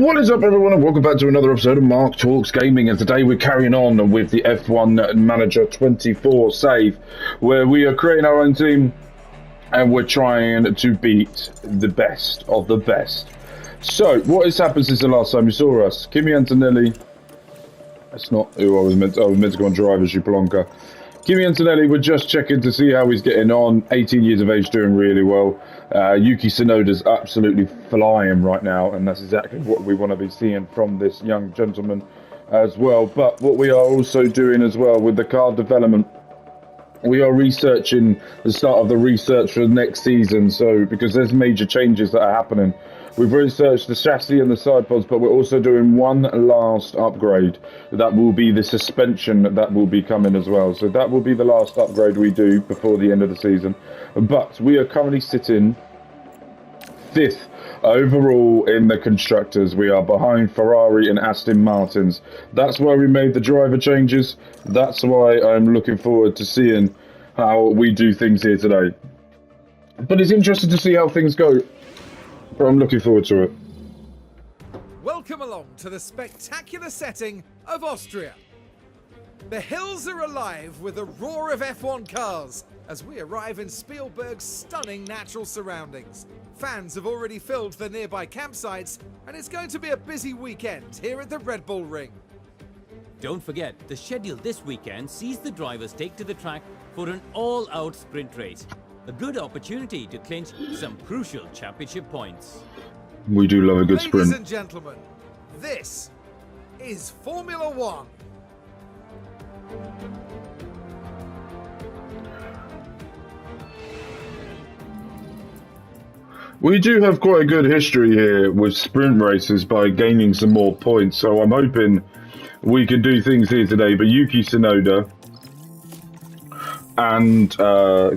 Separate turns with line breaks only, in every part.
What is up, everyone, and welcome back to another episode of Mark Talks Gaming. And today we're carrying on with the F1 Manager 24 save, where we are creating our own team and we're trying to beat the best of the best. So, what has happened since the last time you saw us? Kimi Antonelli. That's not who I was meant to. I was meant to go and drive as Jablonka. Kimi Antonelli, we're just checking to see how he's getting on. 18 years of age, doing really well. Yuki Tsunoda's absolutely flying right now, and that's exactly what we want to be seeing from this young gentleman as well. But what we are also doing as well with the car development, we are researching the start of the research for next season. So, because there's major changes that are happening. We've researched the chassis and the side pods, but we're also doing one last upgrade. That will be the suspension that will be coming as well. So that will be the last upgrade we do before the end of the season. But we are currently sitting 5th overall in the constructors. We are behind Ferrari and Aston Martins. That's why we made the driver changes. That's why I'm looking forward to seeing how we do things here today. But it's interesting to see how things go. But I'm looking forward to it.
Welcome along to the spectacular setting of Austria. The hills are alive with the roar of F1 cars as we arrive in Spielberg's stunning natural surroundings. Fans have already filled the nearby campsites, and it's going to be a busy weekend here at the Red Bull Ring.
Don't forget, the schedule this weekend sees the drivers take to the track for an all-out sprint race. A good opportunity to clinch some crucial championship points.
We do love a good sprint.
Ladies and gentlemen, this is Formula One.
We do have quite a good history here with sprint races by gaining some more points, so I'm hoping we can do things here today. But Yuki Tsunoda and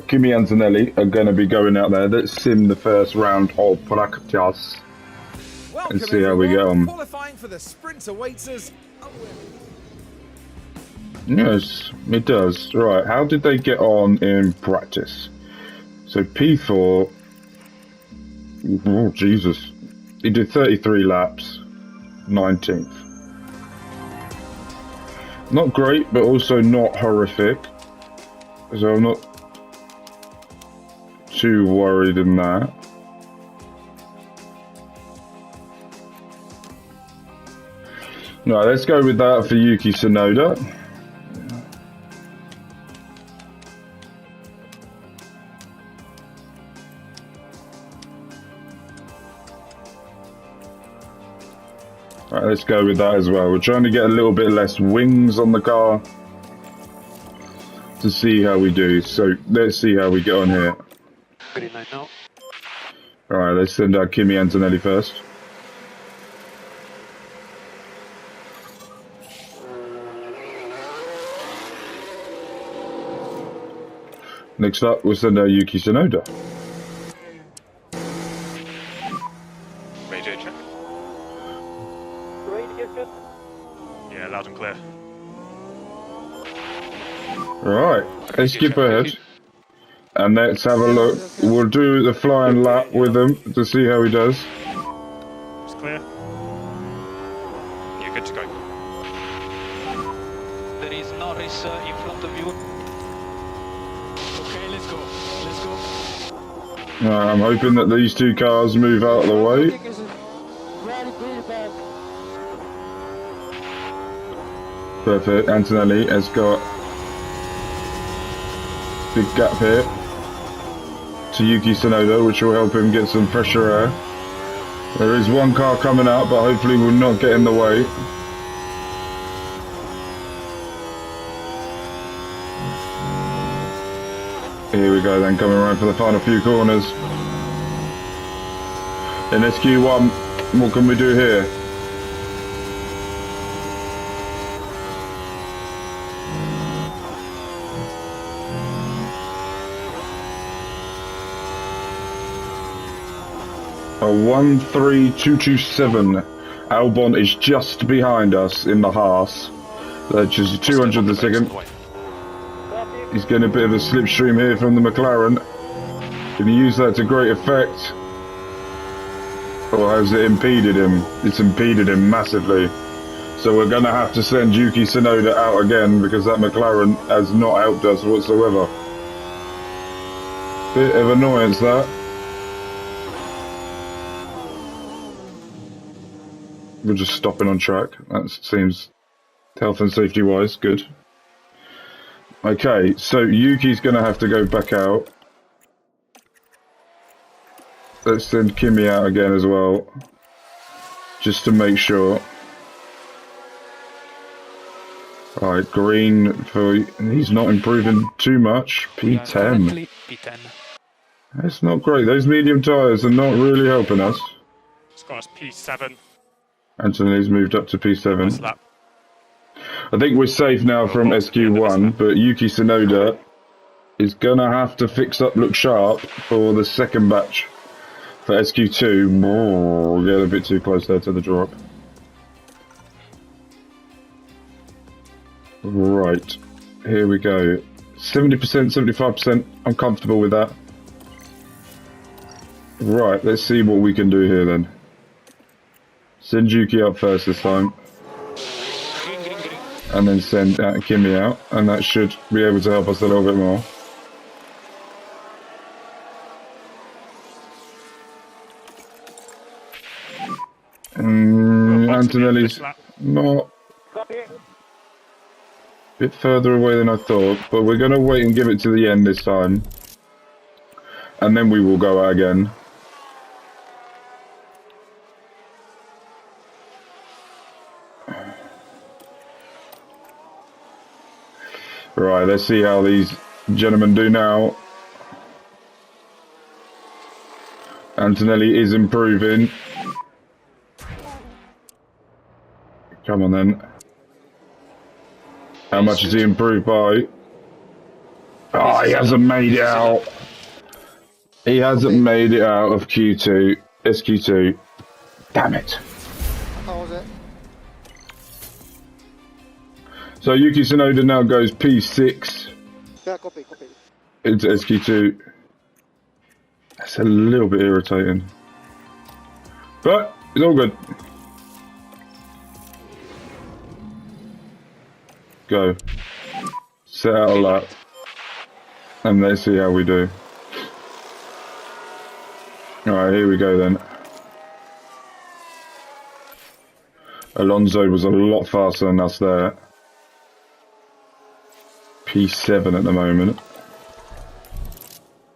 Kimi Antonelli are going to be going out there. Let's sim the first round of practice and see how we get on.
Qualifying for the sprint awaits us.
Yes, it does. Right, how did they get on in practice? So P4, oh Jesus, he did 33 laps, 19th. Not great, but also not horrific. So I'm not too worried in that. No, let's go with that for Yuki Tsunoda. Right, let's go with that as well. We're trying to get a little bit less wings on the car to see how we do. So let's see how we get on here.
Green light now.
Alright, let's send out Kimi Antonelli first. Next up, we'll send out Yuki Tsunoda.
Radio check. Radio check. Yeah, loud and clear.
Alright, let's skip ahead. And let's have a look. We'll do the flying lap with him to see how he does.
It's clear. You're good to go.
There is Norris in front of you. Okay, let's go. Let's go.
I'm hoping that these two cars move out of the way. Perfect. Antonelli has got a big gap here to Yuki Tsunoda, which will help him get some fresher air. There is one car coming out, but hopefully will not get in the way. Here we go then, coming around for the final few corners. In SQ1, what can we do here? A 13227. Albon is just behind us in the Haas. That's just 200th a second. He's getting a bit of a slipstream here from the McLaren. Can he use that to great effect? Or has it impeded him? It's impeded him massively. So we're going to have to send Yuki Tsunoda out again because that McLaren has not helped us whatsoever. Bit of annoyance, that. We're just stopping on track. That seems health and safety wise good. Okay, so Yuki's going to have to go back out. Let's send Kimi out again as well, just to make sure. Alright, green for... He's not improving too much. P10.
P10.
That's not great. Those medium tyres are not really helping us.
It's got us P7.
Anthony's moved up to P7.
Nice lap.
I think we're safe now from SQ1, but Yuki Tsunoda is going to have to fix up, look sharp for the second batch. For SQ2, we'll get a bit too close there to the drop. Right, here we go. 70%, 75%, I'm comfortable with that. Right, let's see what we can do here then. Send Yuki up first this time. And then send Kimi out, and that should be able to help us a little bit more. Antonelli's not a bit further away than I thought, but we're going to wait and give it to the end this time. And then we will go out again. Right, let's see how these gentlemen do now. Antonelli is improving. Come on then. How much has he improved by? Oh, he hasn't made it out. He hasn't made it out of Q2, SQ2. Damn it.
How was it?
So Yuki Tsunoda now goes P6
Yeah, copy.
into SQ2. That's a little bit irritating. But it's all good. Go. Set out a lap. And let's see how we do. Alright, here we go then. Alonso was a lot faster than us there. P7 at the moment.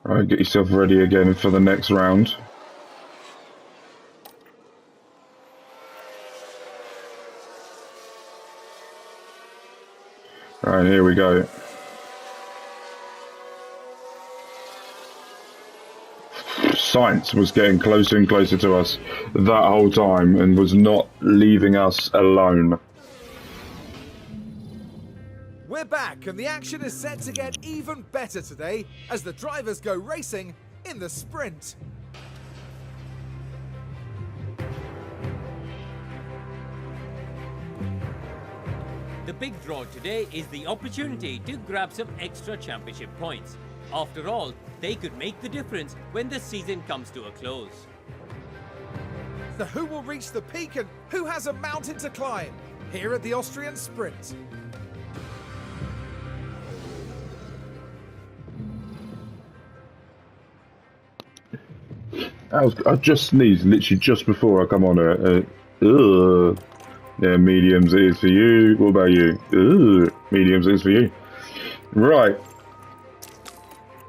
Alright, get yourself ready again for the next round. Alright, here we go. Sainz was getting closer and closer to us that whole time and was not leaving us alone.
We're back, and the action is set to get even better today as the drivers go racing in the sprint.
The big draw today is the opportunity to grab some extra championship points. After all, they could make the difference when the season comes to a close.
So who will reach the peak and who has a mountain to climb here at the Austrian Sprint?
I just sneezed literally just before I come on here. Yeah, mediums it is for you. What about you? Mediums it is for you. Right.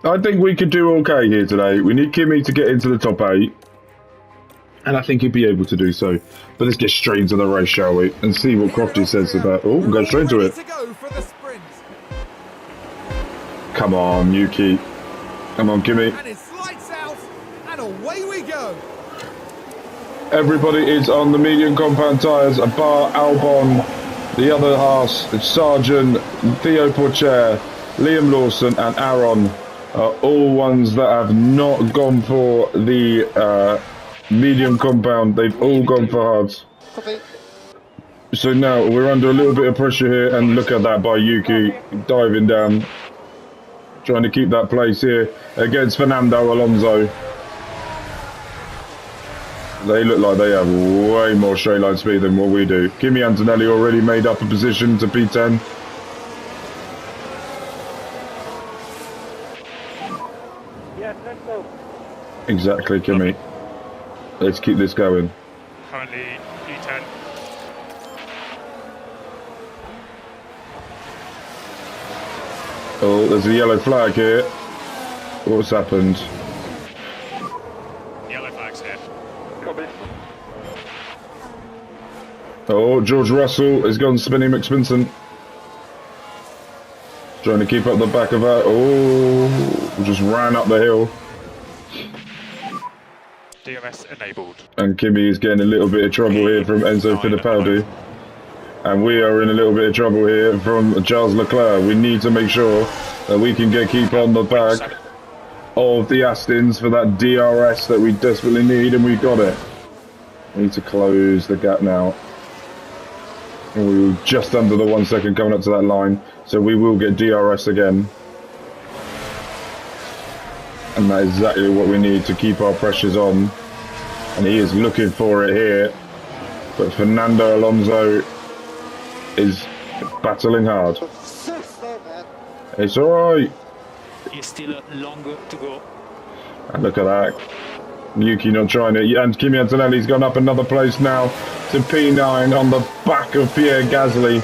I think we could do okay here today. We need Kimi to get into the top 8. And I think he'd be able to do so. But let's get straight into the race, shall we? And see what Crofty says about... Oh, we'll go straight into it.
To go for the sprint.
Come on, Yuki. Come on, Kimi.
And it's lights out, and away we go.
Everybody is on the medium compound tyres, bar Albon, the other half, Sargent, Theo Porcher, Liam Lawson and Aaron are all ones that have not gone for the medium compound. They've all gone for hards.
Copy.
So now we're under a little bit of pressure here, and look at that by Yuki diving down, trying to keep that place here against Fernando Alonso. They look like they have way more straight line speed than what we do. Kimi Antonelli already made up a position to P10.
Yes, let's go.
Exactly, Kimi. Let's keep this going.
Currently P10.
Oh, there's a yellow flag here. What's happened?
Yellow flags here.
Copy.
Oh, George Russell has gone Spinny McSpinson. Trying to keep up the back of that. Oh, just ran up the hill.
DRS enabled.
And Kimi is getting a little bit of trouble here from Enzo Fittipaldi. And we are in a little bit of trouble here from Charles Leclerc. We need to make sure that we can keep on the back of the Astons for that DRS that we desperately need, and we got it. We need to close the gap now. And we were just under the 1 second coming up to that line, so we will get DRS again. And that is exactly what we need to keep our pressures on. And he is looking for it here. But Fernando Alonso is battling hard.
So slow, man.
It's alright.
It's still longer to go.
And look at that. Yuki not trying it. And Kimi Antonelli's gone up another place now to P9 on the back of Pierre Gasly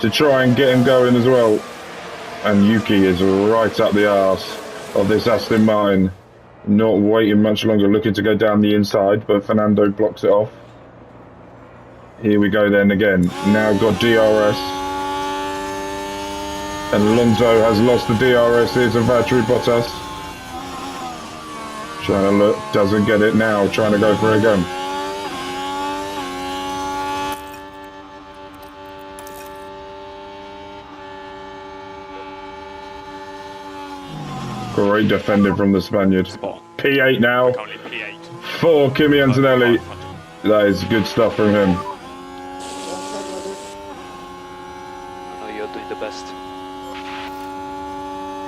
to try and get him going as well. And Yuki is right up the arse of this Aston Martin. Not waiting much longer, looking to go down the inside, but Fernando blocks it off. Here we go then again. Now got DRS. And Alonso has lost the DRS here to Valtteri Bottas. Trying to look, doesn't get it now, trying to go for it again. Great defending from the Spaniard. P8 now
Currently P8.
for Kimi Antonelli. That is good stuff from him.
I know you're doing the best.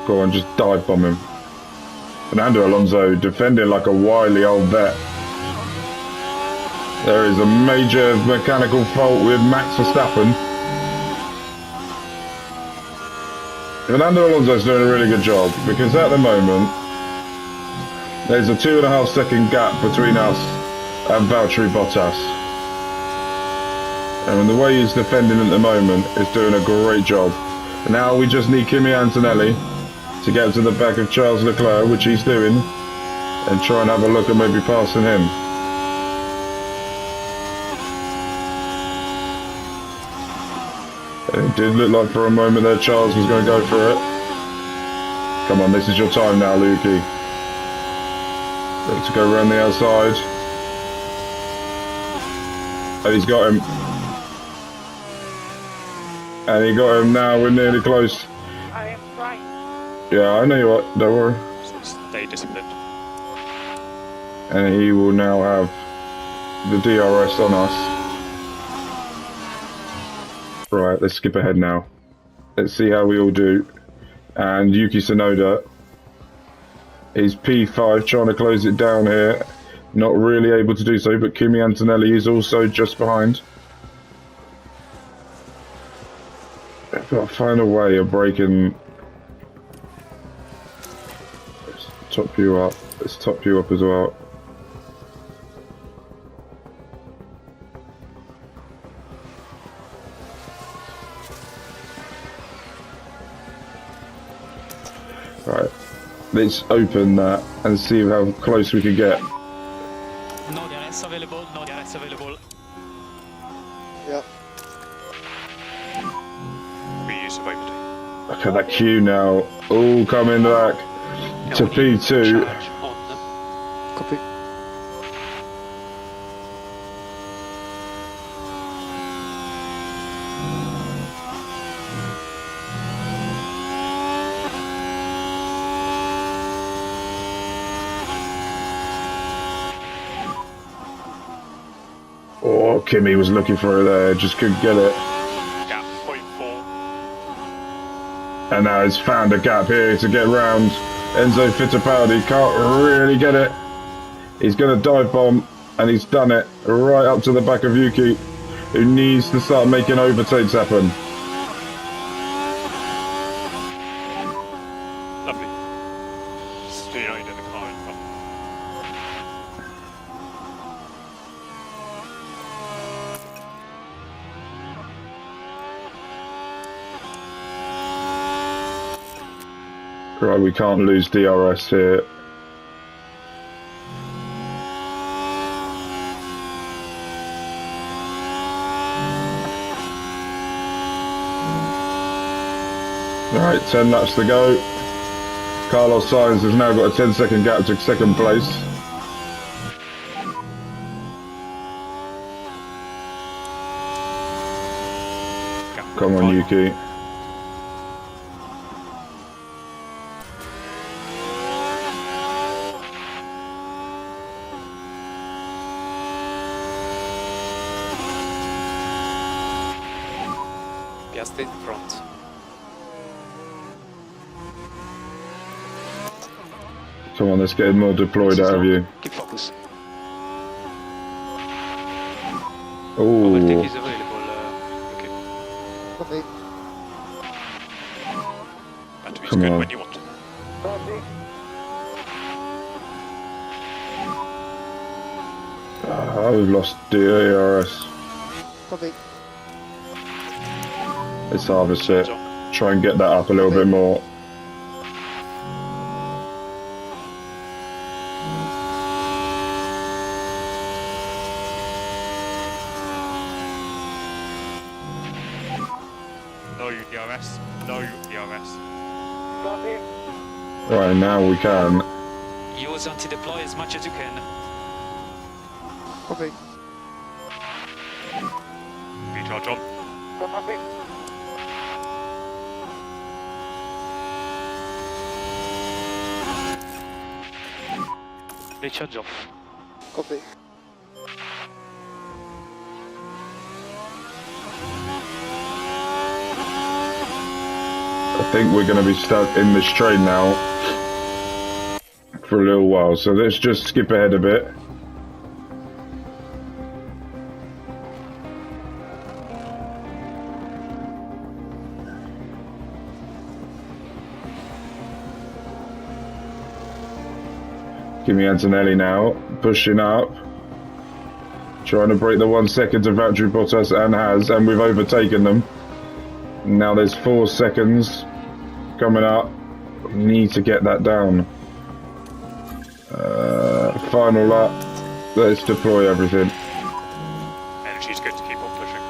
Go on, just dive bomb him. Fernando Alonso defending like a wily old vet. There is a major mechanical fault with Max Verstappen. Fernando Alonso's doing a really good job because at the moment there's a 2.5 second gap between us and Valtteri Bottas. And the way he's defending at the moment is doing a great job. Now we just need Kimi Antonelli to get to the back of Charles Leclerc, which he's doing, and try and have a look at maybe passing him. And it did look like for a moment there Charles was going to go for it. Come on, this is your time now, Lukey. Let's go around the outside. And he's got him. And he got him now, we're nearly close.
I am trying.
Yeah, I know you are, don't worry.
Stay disciplined.
And he will now have the DRS on us. Right, let's skip ahead now. Let's see how we all do. And Yuki Tsunoda is P5, trying to close it down here. Not really able to do so, but Kimi Antonelli is also just behind. I've got to find a way of breaking. Let's top you up. Let's top you up as well. Right, let's open that and see how close we can get.
No DRS available, no DRS available.
Yeah.
Reuse of overtake.
Look at that queue now. All coming back to P2.
Charge on.
Copy.
Oh, Kimi was looking for it there, just couldn't get it.
Gap 0.4.
And now he's found a gap here to get round Enzo Fittipaldi. Can't really get it. He's going to dive bomb. And he's done it right up to the back of Yuki, who needs to start making overtakes happen.
Lovely. Just united in the car in front.
Right, we can't lose DRS here. Right, 10 laps to go. Carlos Sainz has now got a 10-second gap to second place. Come on, Yuki.
Piastri in front.
Come on, let's get more deployed out of you.
Keep focus. Overtake
Oh,
is available. Okay.
Copy.
Battery's
Come
good
on.
when you want it.
Copy.
we've lost DRS.
Copy.
Let's harvest it. Try and get that up a little bit more.
No DRS. No DRS.
Copy.
Right, now we can.
Use anti-deploy as much as you can.
Copy.
Recharge on.
Copy.
Recharge off.
Copy.
I think we're going to be stuck in this train now for a little while, so let's just skip ahead a bit. Kimi Antonelli now, pushing up, trying to break the 1 second to Valtteri Bottas, and we've overtaken them. Now there's 4 seconds coming up. Need to get that down. Final lap. Let's deploy everything.
Energy's good to keep on pushing.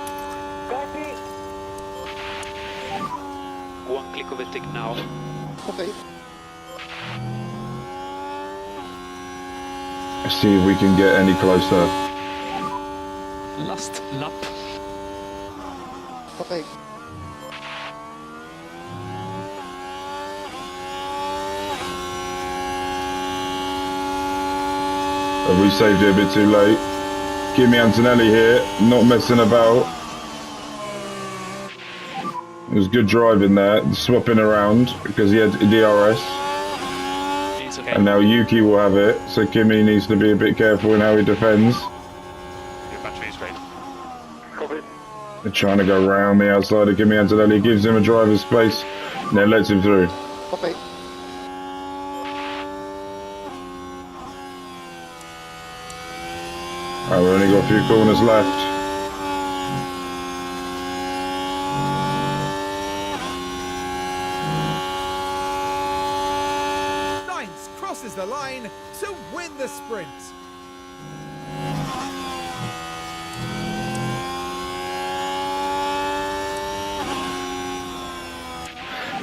Copy.
One click overtake now.
Copy.
See if we can get any closer.
Last lap.
Copy.
We saved it a bit too late. Kimi Antonelli here, not messing about. It was good driving there, swapping around because he had DRS.
It's okay.
And now Yuki will have it, so Kimi needs to be a bit careful in how he defends.
Your battery's ready.
Copy.
They're trying to go round the outside of Kimi Antonelli, gives him a driver's space, and then lets him through.
Copy.
Right, we've only got a few corners left.
Sainz crosses the line to win the sprint.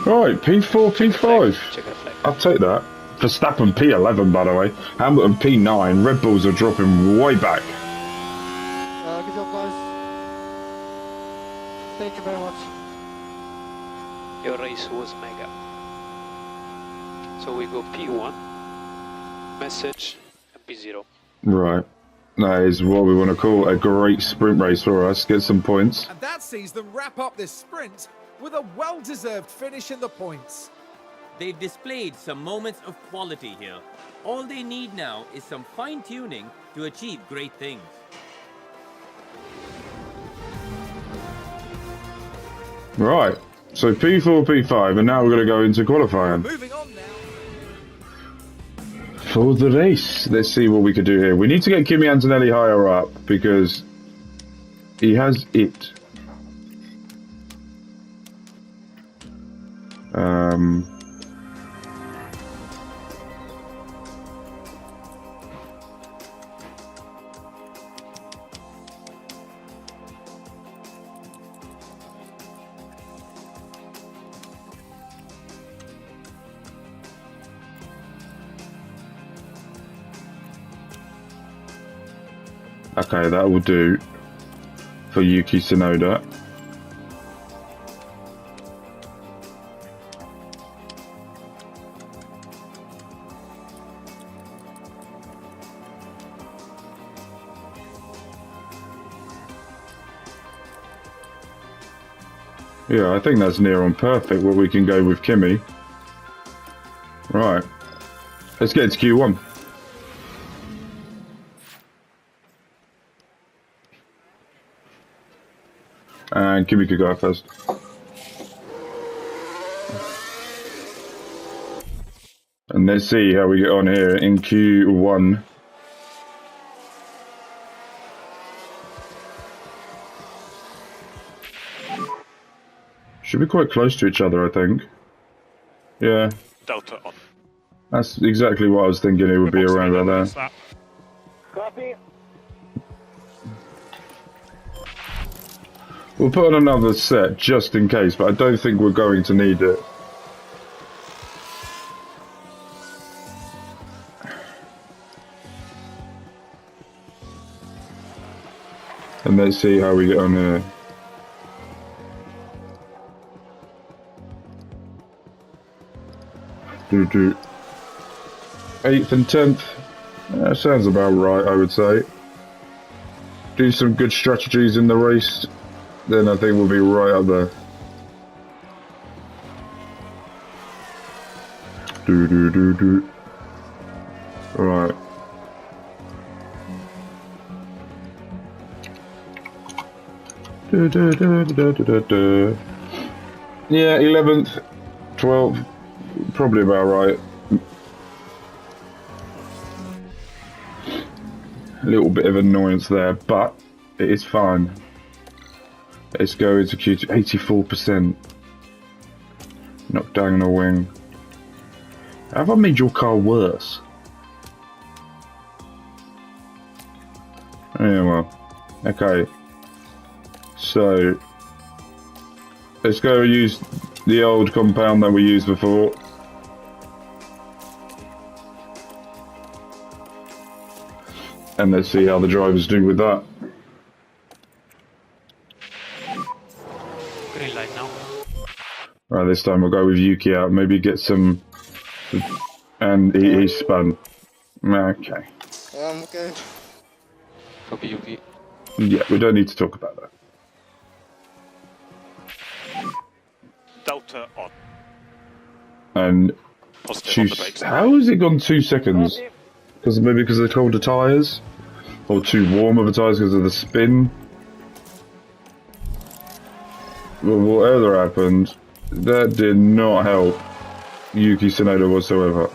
Right, P4, P5.
Check the flag.
I'll take that. Verstappen P11, by the way. Hamilton P9. Red Bulls are dropping way back.
Good job, guys. Thank you very much.
Your race was mega. So we go P1, message, and P0.
Right. That is what we want to call a great sprint race for us. Get some points.
And that sees them wrap up this sprint with a well-deserved finish in the points.
They've displayed some moments of quality here. All they need now is some fine-tuning to achieve great things.
Right, so P4, P5, and now we're going to go into qualifying.
Moving on now.
For the race, let's see what we could do here. We need to get Kimi Antonelli higher up because he has it. Okay, that will do for Yuki Tsunoda. Yeah, I think that's near on perfect what we can go with Kimi. Right, let's get to Q1. And Kimi could go out first. And let's see how we get on here in Q1. Should be quite close to each other, I think. Yeah.
Delta on.
That's exactly what I was thinking it would be around about there.
Copy.
We'll put on another set just in case, but I don't think we're going to need it. And let's see how we get on here. Do 8th and 10th. That sounds about right, I would say. Do some good strategies in the race. Then I think we'll be right up there. Do. Right. Yeah, 11th, 12th, probably about right. A little bit of annoyance there, but it is fine. Let's go into Q2, 84%. Knocked down a wing. Have I made your car worse? Yeah, well, okay. So, let's go use the old compound that we used before. And let's see how the drivers do with that.
Green light now.
Right, this time we'll go with Yuki out. Maybe get some... And he spun. Okay.
Okay.
Copy Yuki.
Yeah, we don't need to talk about that.
Delta on.
And...
Positive on the brakes.
How has it gone 2 seconds? Maybe because of the colder tyres? Or too warm of the tyres because of the spin? Well, whatever happened, that did not help Yuki Tsunoda whatsoever.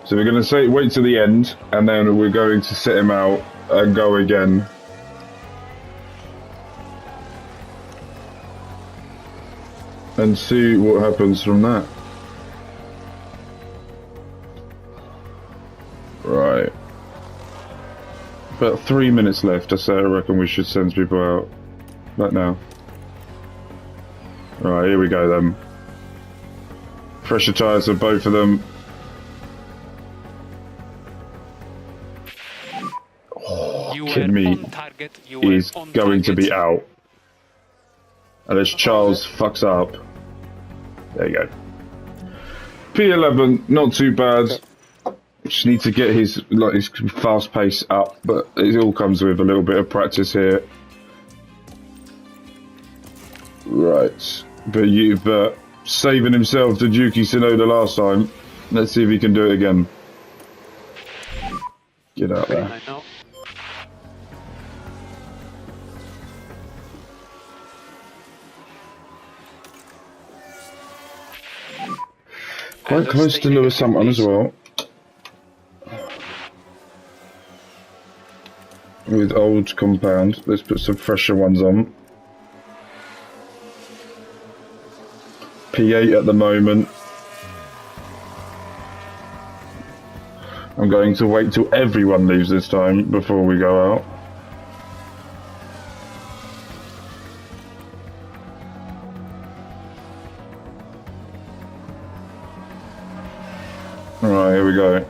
So we're going to say wait till the end, and then we're going to set him out and go again. And see what happens from that. Right. About 3 minutes left, I reckon we should send people out. Right now. Right, here we go then. Pressure tyres for both of them.
You
Kid
were
me
on target. You were
is
on
going to
target.
be out. Unless Charles fucks up. There you go. P11, not too bad. Just need to get his fast pace up, but it all comes with a little bit of practice here. Right, but saving himself to Yuki Tsunoda last time. Let's see if he can do it again. Get out there.
I know.
Quite close to Lewis Hamilton as well. With old compound. Let's put some fresher ones on. P8 at the moment. I'm going to wait till everyone leaves this time before we go out. Alright, here we go.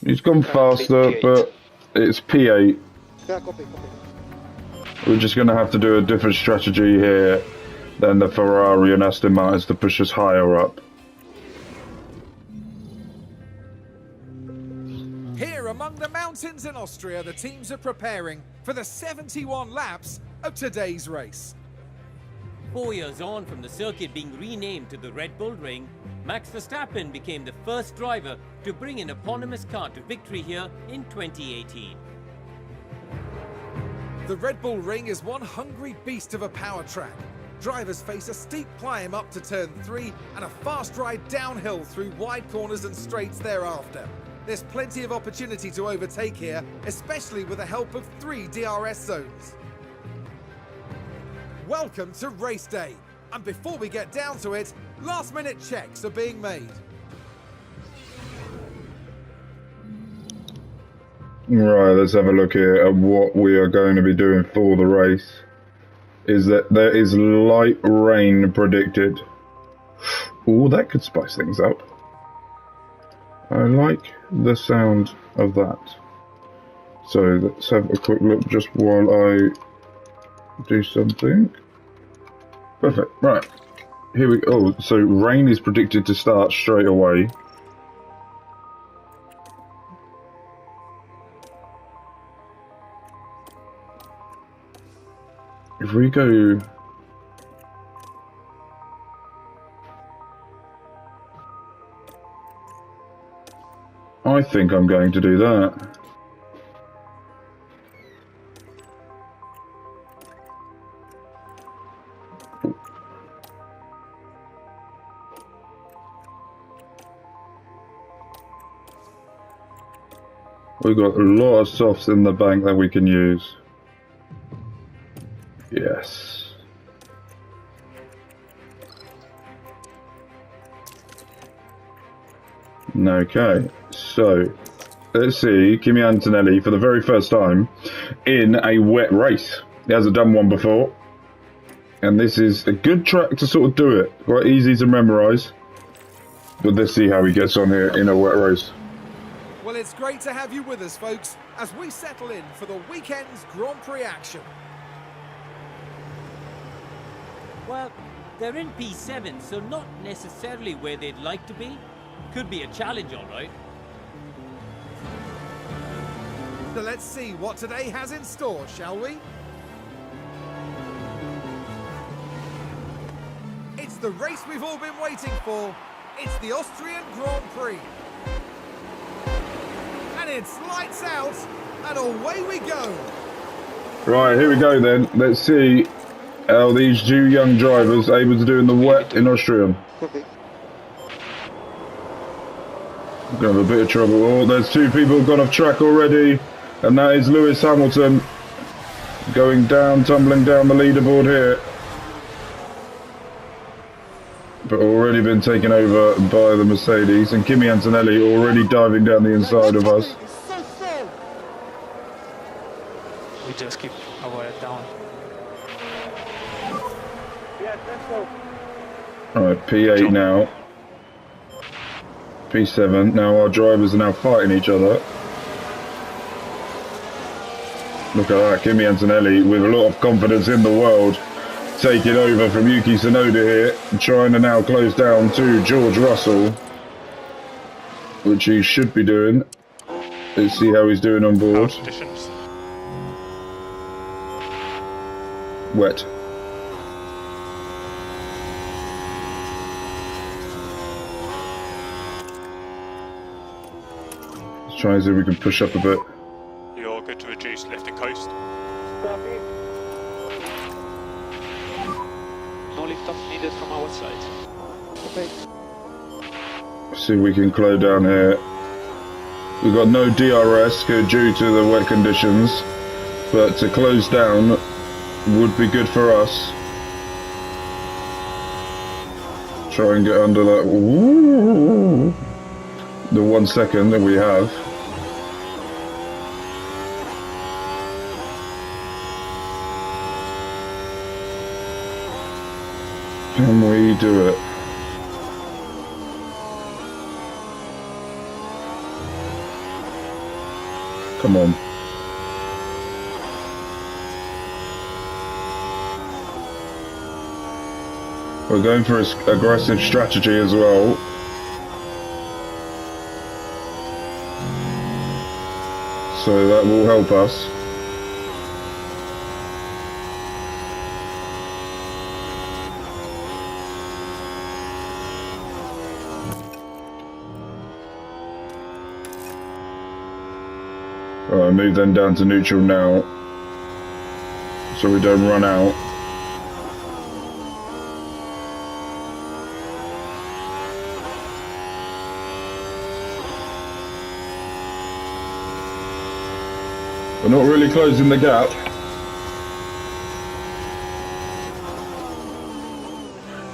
He's gone faster, but it's P8.
Yeah, copy.
We're just going to have to do a different strategy here than the Ferrari and Aston Martins to push us higher up.
Here among the mountains in Austria, the teams are preparing for the 71 laps of today's race.
4 years on from the circuit being renamed to the Red Bull Ring, Max Verstappen became the first driver to bring an eponymous car to victory here in 2018.
The Red Bull Ring is one hungry beast of a power track. Drivers face a steep climb up to turn 3 and a fast ride downhill through wide corners and straights thereafter. There's plenty of opportunity to overtake here, especially with the help of 3 DRS zones. Welcome to race day, and before we get down to it, last-minute checks are being made.
Right, let's have a look here at what we are going to be doing for the race. Is that there is light rain predicted. Oh, that could spice things up. I like the sound of that. So let's have a quick look just while I do something. Perfect. Right. Here we go. Oh, so rain is predicted to start straight away. If we go... I think I'm going to do that. We've got a lot of softs in the bank that we can use. Yes. Okay, so let's see Kimi Antonelli for the very first time in a wet race. He hasn't done one before, and this is a good track to sort of do it. Quite easy to memorise, but let's see how he gets on here in a wet race.
Well, it's great to have you with us, folks, as we settle in for the weekend's Grand Prix action.
Well, they're in P7, so not necessarily where they'd like to be. Could be a challenge, all right.
So let's see what today has in store, shall we? It's the race we've all been waiting for. It's the Austrian Grand Prix. And it's lights out, and away we go.
Right, here we go then. Let's see how these two young drivers are able to do in the wet in Austria.
Copy.
Gonna have a bit of trouble. Oh, there's 2 people gone off track already, and that is Lewis Hamilton going down, tumbling down the leaderboard here. But already been taken over by the Mercedes, and Kimi Antonelli already diving down the inside of us.
We just keep our head down.
Yes, let's go.
Alright, P8 now. P7. Now our drivers are now fighting each other. Look at that, Kimi Antonelli with a lot of confidence in the world, taking over from Yuki Tsunoda here, trying to now close down to George Russell, which he should be doing. Let's see how he's doing on board.
Conditions.
Wet. Try and see if we can push up a bit.
You're good to reduce lift and coast.
Copy.
No lift off needed from our side.
Copy.
See if we can close down here. We've got no DRS due to the wet conditions, but to close down would be good for us. Try and get under that. Ooh, the 1 second that we have. Can we do it? Come on. We're going for an aggressive strategy as well. So that will help us. Alright, move them down to neutral now, so we don't run out. We're not really closing the gap.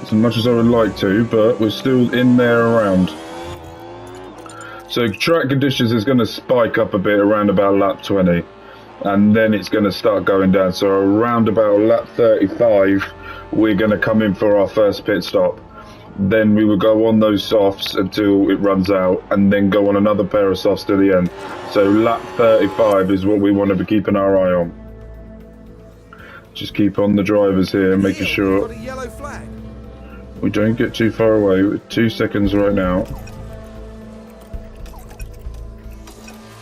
As much as I would like to, but we're still in there around. So track conditions is going to spike up a bit around about lap 20, and then it's going to start going down. So around about lap 35, we're going to come in for our first pit stop. Then we will go on those softs until it runs out, and then go on another pair of softs to the end. So lap 35 is what we want to be keeping our eye on. Just keep on the drivers here, making sure
Got a yellow flag.
we don't get too far away. We're 2 seconds right now.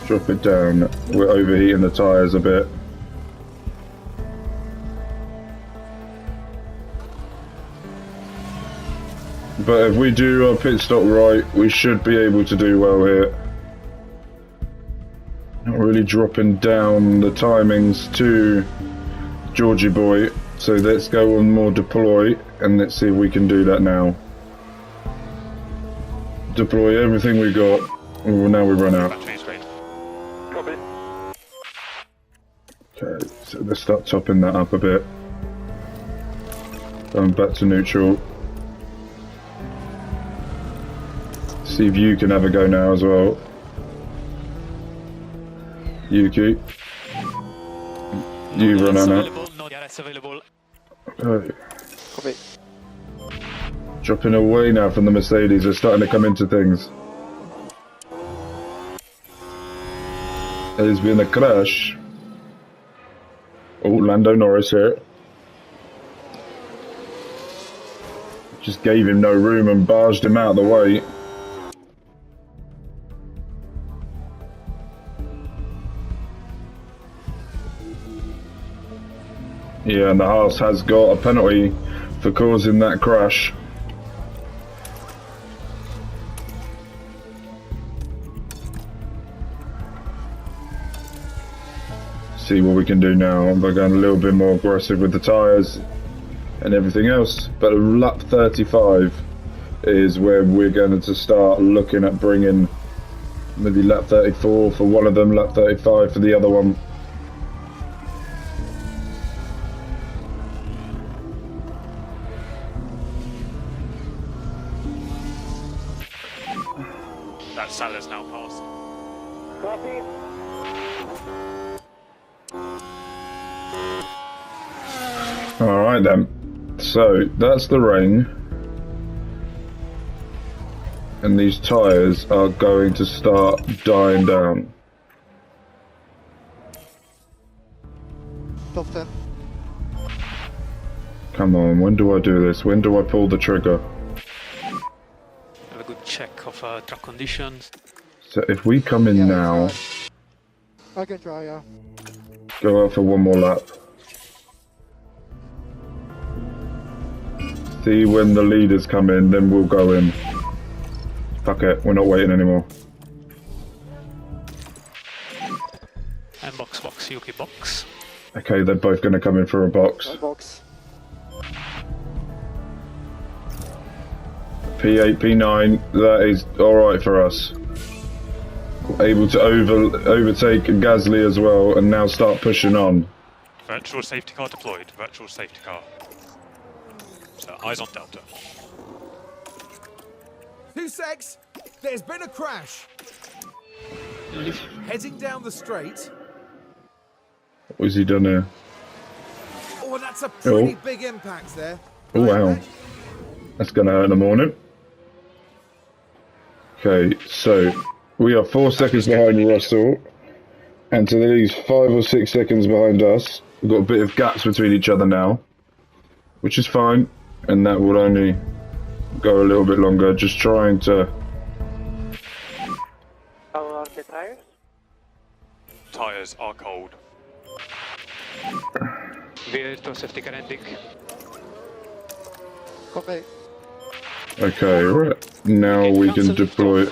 Drop it down. We're overheating the tyres a bit. But if we do our pit stop right, we should be able to do well here. Not really dropping down the timings to Georgie boy. So let's go on more deploy, and let's see if we can do that now. Deploy everything we got. Well, now we run out.
Battery screen.
Copy.
Okay, so let's start topping that up a bit. Going back to neutral. See if you can have a go now as well. Yuki. You run out now.
Available, no DRS available.
Okay.
Copy.
Dropping away now from the Mercedes. They're starting to come into things. There's been a crash. Oh, Lando Norris here. Just gave him no room and barged him out of the way. Yeah, and the Haas has got a penalty for causing that crash. See what we can do now by going a little bit more aggressive with the tyres and everything else. But lap 35 is where we're going to start looking at bringing maybe lap 34 for one of them, lap 35 for the other one.
That Salah's now passed.
Copy.
Alright then, so that's the rain, and these tyres are going to start dying down.
Top 10.
Come on, when do I do this? When do I pull the trigger?
Have a good check of track conditions.
So if we come in now,
I can try, yeah.
go out for one more lap. See when the leaders come in, then we'll go in. Fuck it, we're not waiting anymore. Okay, they're both going to come in for a box.
Box.
P8, P9, that is alright for us. Able to overtake Gasly as well, and now start pushing on.
Virtual safety car deployed. Virtual safety car. So eyes on Delta.
2 secs. There's been a crash. Heading down the straight.
What's he done here?
Oh, that's a pretty big impact there.
Oh wow. That's going to hurt in the morning. Okay, so we are 4 seconds behind Russell, and to these 5 or 6 seconds behind us. We've got a bit of gaps between each other now, which is fine, and that will only go a little bit longer. Just trying to.
How are the tires?
Tyres are cold.
Virtual safety car ending.
Copy.
Okay, right now we can deploy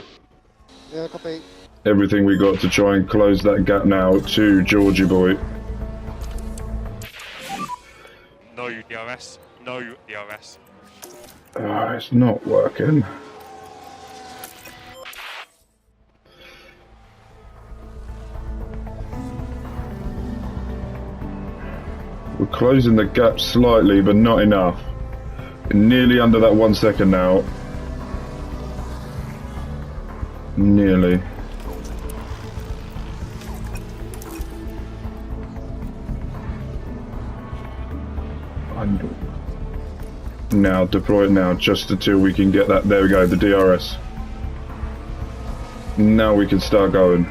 Yeah, copy.
everything we got to try and close that gap now to Georgie boy.
No DRS. No DRS.
It's not working. We're closing the gap slightly, but not enough. Nearly under that 1 second now. Nearly. Now, deploy it now, just until we can get that. There we go, the DRS. Now we can start going.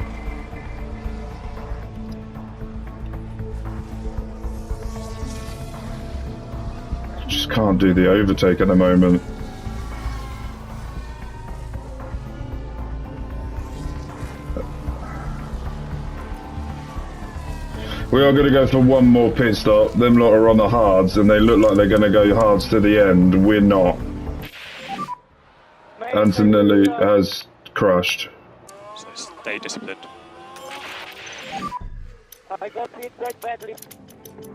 Just can't do the overtake at the moment. We are going to go for one more pit stop. Them lot are on the hards, and they look like they're going to go hards to the end. We're not. Antonelli has crashed.
So stay disciplined.
I got hit quite badly.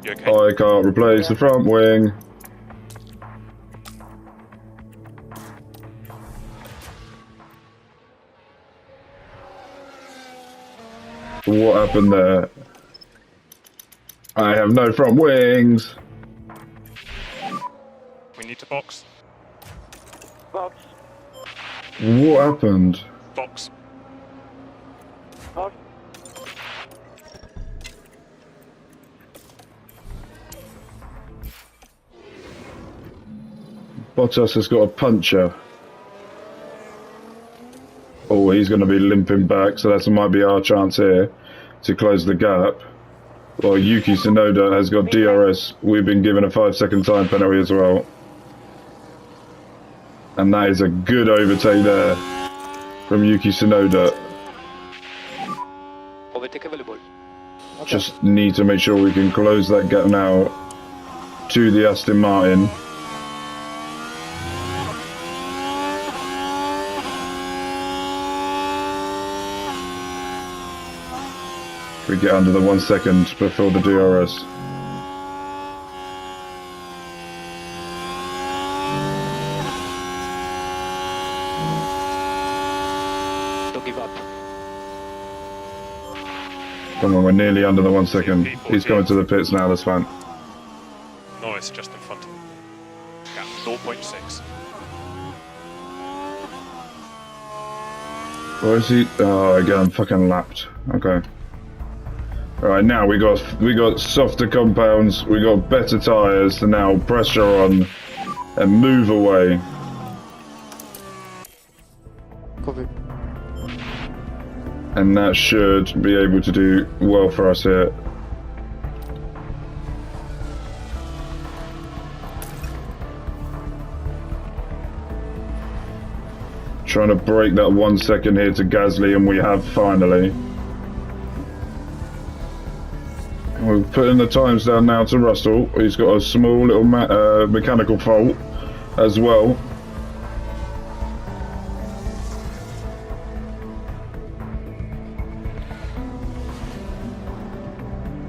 You okay?
I can't replace the front wing. What happened there? I have no front wings.
We need to box.
Box.
What happened?
Box.
Box.
Bottas has got a puncture. Oh, he's going to be limping back, so that might be our chance here to close the gap. Well, Yuki Tsunoda has got DRS. We've been given a 5-second time penalty as well. And that is a good overtake there from Yuki Tsunoda.
Overtake available.
Okay.
Just need to make sure we can close that gap now to the Aston Martin. We get under the 1 second before the DRS.
Don't give up.
Come on, we're nearly under the 1 second. He's coming to the pits now, that's fine.
Norris just in front. Gap 0.6.
Where is he? Oh, again, I'm fucking lapped. Okay. Alright, now we got softer compounds, we got better tyres to now pressure on and move away.
Copy.
And that should be able to do well for us here. Trying to break that 1 second here to Gasly, and we have finally. We're putting the times down now to Russell. He's got a small little mechanical fault as well.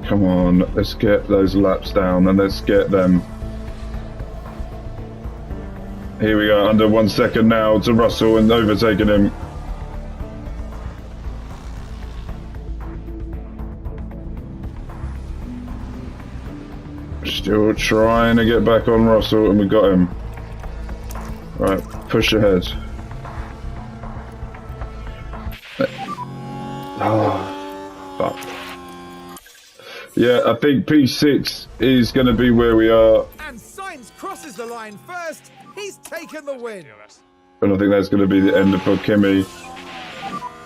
Come on, let's get those laps down and let's get them. Here we go, under 1 second now to Russell and overtaking him. Still trying to get back on Russell and we got him. Right, push ahead. Oh, fuck. Yeah, I think P6 is going to be where we are.
And Sainz crosses the line first. He's taken the win.
And I think that's going to be the end for Kimi.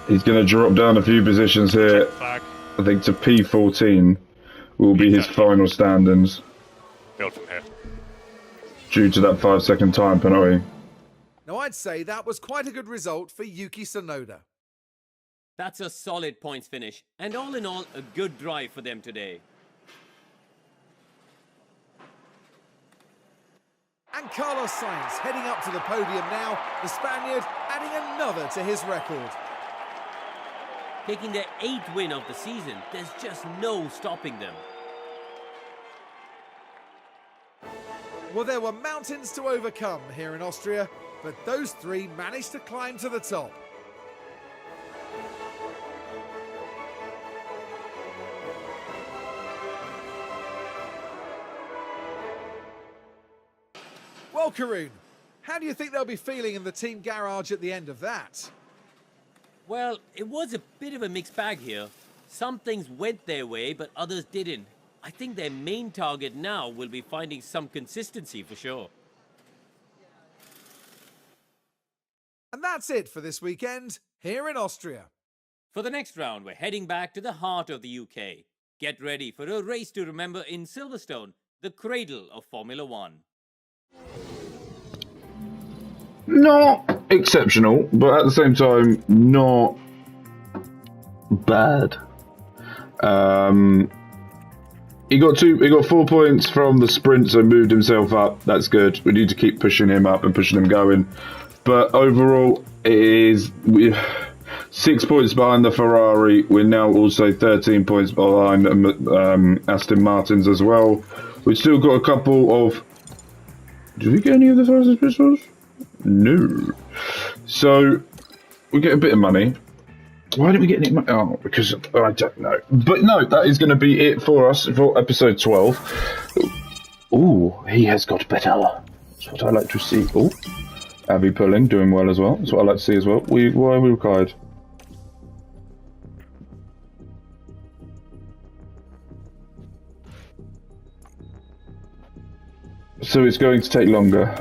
He's going to drop down a few positions here.
Flag.
I think to P14 will be his final standings
Build from here.
due to that 5-second time penalty.
Now, I'd say that was quite a good result for Yuki Tsunoda.
That's a solid points finish, and all in all, a good drive for them today.
And Carlos Sainz heading up to the podium now, the Spaniard adding another to his record.
Taking their 8th win of the season, there's just no stopping them.
Well, there were mountains to overcome here in Austria, but those three managed to climb to the top. Well, Karun, how do you think they'll be feeling in the team garage at the end of that?
Well, it was a bit of a mixed bag here. Some things went their way, but others didn't. I think their main target now will be finding some consistency for sure.
And that's it for this weekend here in Austria.
For the next round, we're heading back to the heart of the UK. Get ready for a race to remember in Silverstone, the cradle of Formula One.
Not exceptional, but at the same time, not bad. He got 4 points from the sprint, so moved himself up. That's good. We need to keep pushing him up and pushing him going. But overall, it is 6 points behind the Ferrari. We're now also 13 points behind Aston Martins as well. We've still got a couple of. Did we get any of the fastest pistols? No. So we get a bit of money. Why didn't we get any money? Oh, because I don't know. But no, that is going to be it for us for episode 12. Ooh, he has got better. That's what I like to see. Ooh, Abby pulling, doing well as well. That's what I like to see as well. Why are we required? So it's going to take longer.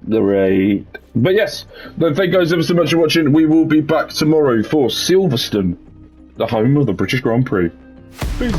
Great. But yes, thank you guys ever so much for watching. We will be back tomorrow for Silverstone, the home of the British Grand Prix. Peace.